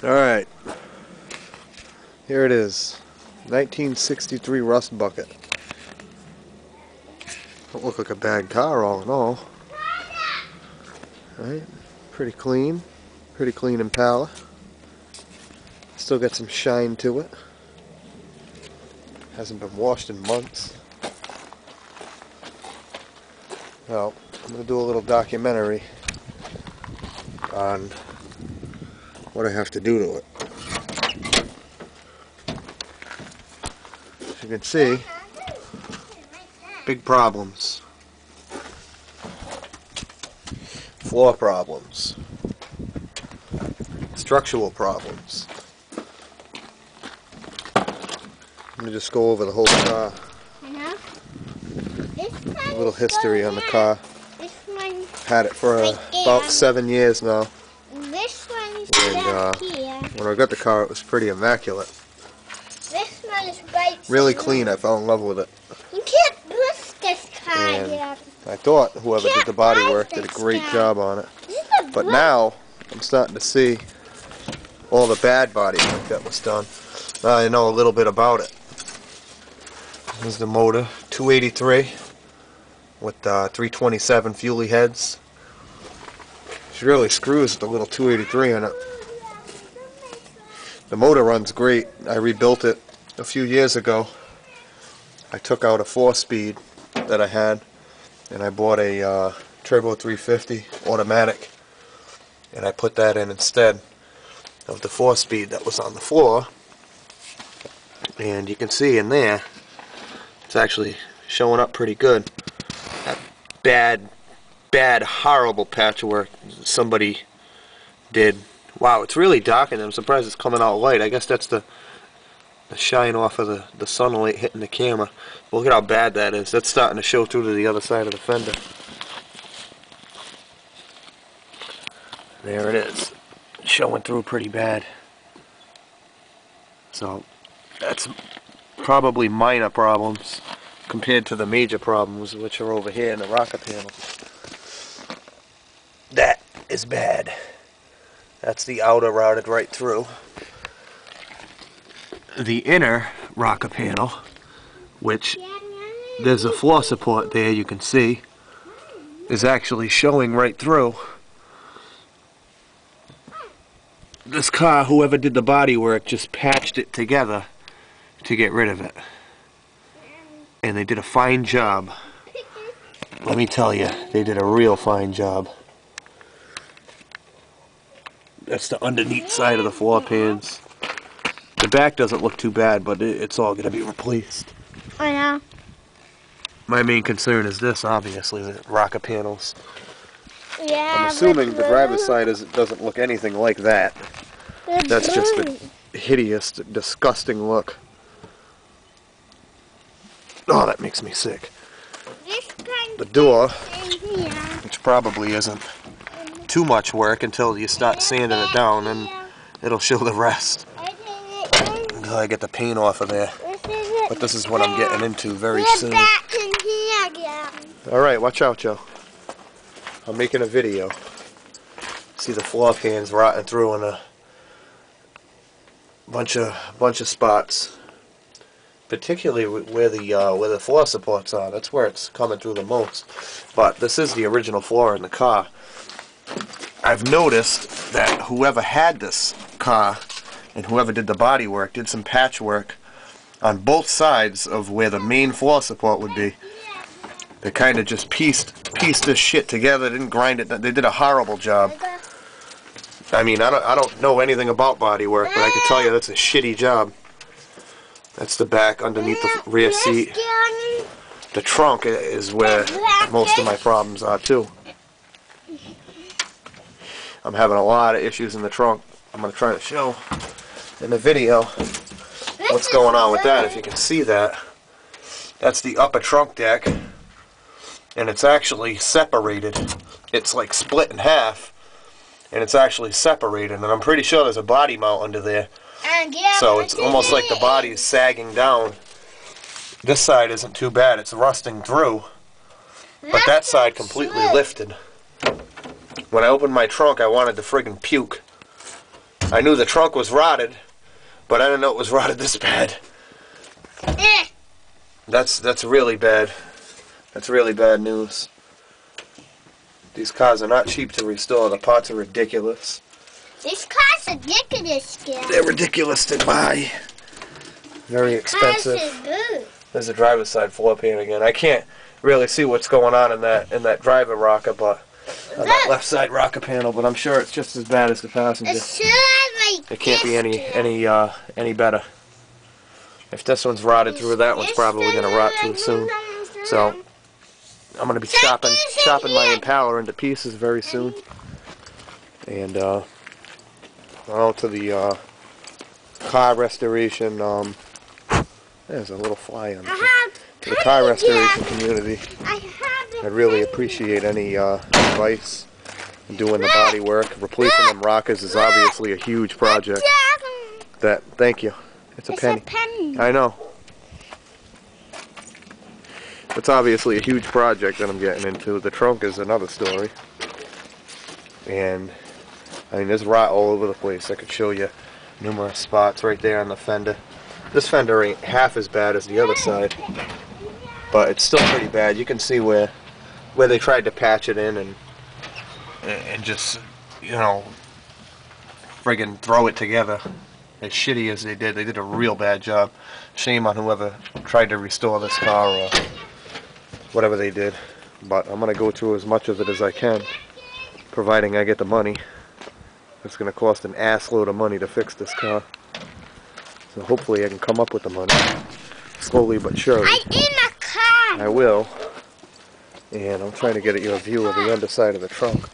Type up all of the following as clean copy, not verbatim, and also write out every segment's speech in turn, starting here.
Alright, here it is, 1963 rust bucket. Don't look like a bad car all in all. Right, pretty clean Impala. Still got some shine to it. Hasn't been washed in months. Well, I'm going to do a little documentary on what I have to do to it. As you can see, big problems. Floor problems. Structural problems. I'm going to just go over the whole car. A little history on the car. Had it for about 7 years now. This one's and here. When I got the car, it was pretty immaculate. This one is right. Really clean. I fell in love with it. You can't push this car And here. I thought whoever did the body work did a great job on it. But now I'm starting to see all the bad body work that was done. Now I know a little bit about it. This is the motor, 283 with 327 Fuelie heads. She really screws the little 283 in it. The motor runs great. I rebuilt it a few years ago. I took out a 4-speed that I had and I bought a Turbo 350 automatic, and I put that in instead of the 4-speed that was on the floor. And you can see in there it's actually showing up pretty good. That bad, horrible patchwork somebody did. Wow, it's really dark and I'm surprised it's coming out light. I guess that's the shine off of the sunlight hitting the camera. But look at how bad that is. That's starting to show through to the other side of the fender. There it is. Showing through pretty bad. So that's probably minor problems compared to the major problems, which are over here in the rocker panel. That is bad. That's the outer routed right through. The inner rocker panel, which there's a floor support there you can see, is actually showing right through. This car, whoever did the body work, just patched it together to get rid of it. And they did a fine job. Let me tell you, they did a real fine job. That's the underneath side of the floor pans. The back doesn't look too bad, but it's all going to be replaced. I know. My main concern is this, obviously, the rocker panels. Yeah, I'm assuming the driver's side doesn't look anything like that. That's just a hideous, disgusting look. Oh, that makes me sick. The door, which probably isn't too much work until you start sanding it down, and it'll show the rest until I get the paint off of there. But this is what I'm getting into very soon. Alright, watch out, Joe. I'm making a video. See the floor pans rotting through in a bunch of spots. Particularly where the floor supports are. That's where it's coming through the most. But this is the original floor in the car. I've noticed that whoever had this car and whoever did the body work did some patchwork on both sides of where the main floor support would be. They kind of just pieced this shit together, didn't grind it. They did a horrible job. I mean, I don't know anything about body work, but I can tell you that's a shitty job. That's the back underneath the rear seat. The trunk is where most of my problems are too. I'm having a lot of issues in the trunk. I'm going to try to show in the video what's going on with that. If you can see that, that's the upper trunk deck, and it's actually separated. It's like split in half, and it's actually separated, and I'm pretty sure there's a body mount under there. So it's almost like the body is sagging down. This side isn't too bad, it's rusting through, but that side completely lifted. When I opened my trunk, I wanted to friggin' puke. I knew the trunk was rotted, but I didn't know it was rotted this bad. That's really bad. That's really bad news. These cars are not cheap to restore. The parts are ridiculous. These cars are ridiculous, Gil. They're ridiculous to buy. Very expensive. There's a driver's side floor pan again. I can't really see what's going on in that driver rocker, but on that left side rocker panel. But I'm sure it's just as bad as the passenger. It can't be any better. If this one's rotted through, that one's probably going to rot too soon. So I'm going to be chopping my Impala into pieces very soon. And well, to the car restoration. There's a little fly on it. To the car restoration community, I'd really appreciate any advice in doing the body work. Replacing them rockers is obviously a huge project. Thank you. It's a penny. I know. It's obviously a huge project that I'm getting into. The trunk is another story. And I mean, there's rot all over the place. I could show you numerous spots right there on the fender. This fender ain't half as bad as the other side, but it's still pretty bad. You can see where they tried to patch it in and just, you know, friggin' throw it together. As shitty as they did a real bad job. Shame on whoever tried to restore this car or whatever they did. But I'm gonna go through as much of it as I can, providing I get the money. It's gonna cost an assload of money to fix this car. So hopefully I can come up with the money, slowly but surely. I'm in a car. I will. And I'm trying to get you a view of the underside of the trunk.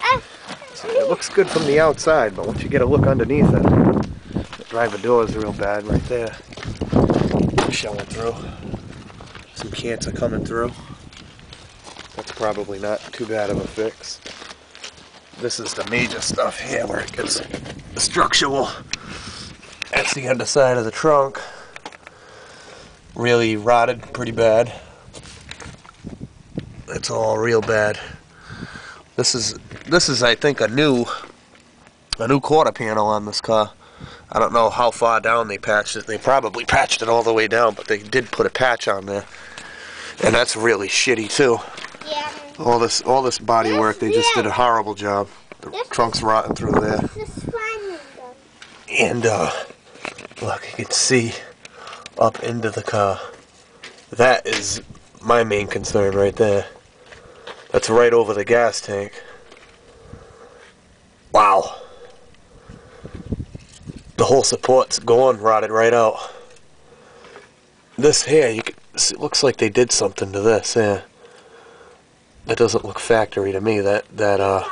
So it looks good from the outside, but once you get a look underneath it, the driver door is real bad right there. Showing through. Some cants are coming through. That's probably not too bad of a fix. This is the major stuff here where it gets structural. That's the underside of the trunk. Really rotted pretty bad. It's all real bad. This is I think a new quarter panel on this car. I don't know how far down they patched it. They probably patched it all the way down, but they did put a patch on there. And that's really shitty too. Yeah. All this body work, they just did a horrible job. The trunk's rotting through there. And look, you can see up into the car. That is my main concern right there. That's right over the gas tank. Wow. The whole support's gone, rotted right out. This here, you can see, it looks like they did something to this. Yeah, that doesn't look factory to me. That I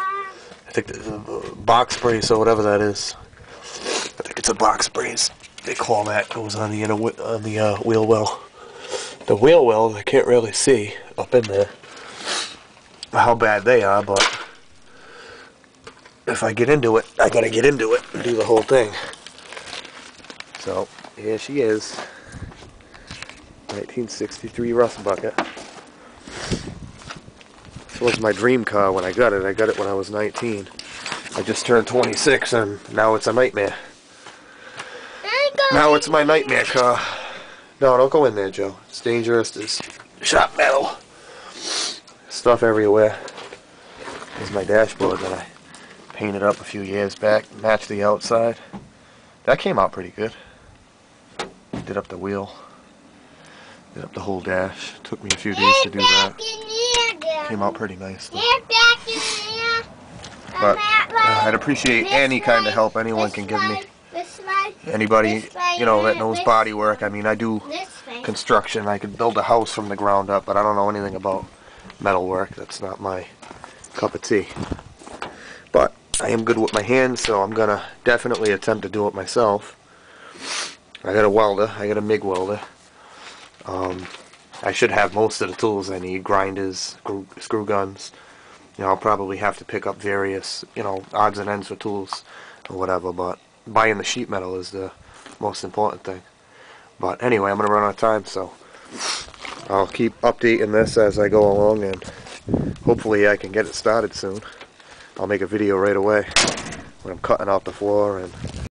think the box brace or whatever that is. I think it's a box brace. They call that goes on the wheel well. The wheel well, I can't really see up in there how bad they are, but if I get into it, I gotta get into it and do the whole thing. So here she is, 1963 Rust Bucket. This was my dream car when I got it. I got it when I was 19. I just turned 26 and now it's a nightmare. Now it's my nightmare car. No, don't go in there, Joe. It's dangerous. There's sharp metal. Stuff everywhere. There's my dashboard that I painted up a few years back. Matched the outside. That came out pretty good. Did up the wheel. Did up the whole dash. Took me a few days to do that. Came out pretty nice though. But I'd appreciate any kind of help anyone can give me. Anybody, you know, that knows body work. I mean, I do construction. I could build a house from the ground up, but I don't know anything about metal work. That's not my cup of tea. But I am good with my hands, so I'm going to definitely attempt to do it myself. I got a welder. I got a MIG welder. I should have most of the tools I need. Grinders, screw guns. You know, I'll probably have to pick up various, you know, odds and ends for tools or whatever, but buying the sheet metal is the most important thing. But anyway, I'm going to run out of time, so I'll keep updating this as I go along, and hopefully I can get it started soon. I'll make a video right away when I'm cutting out the floor and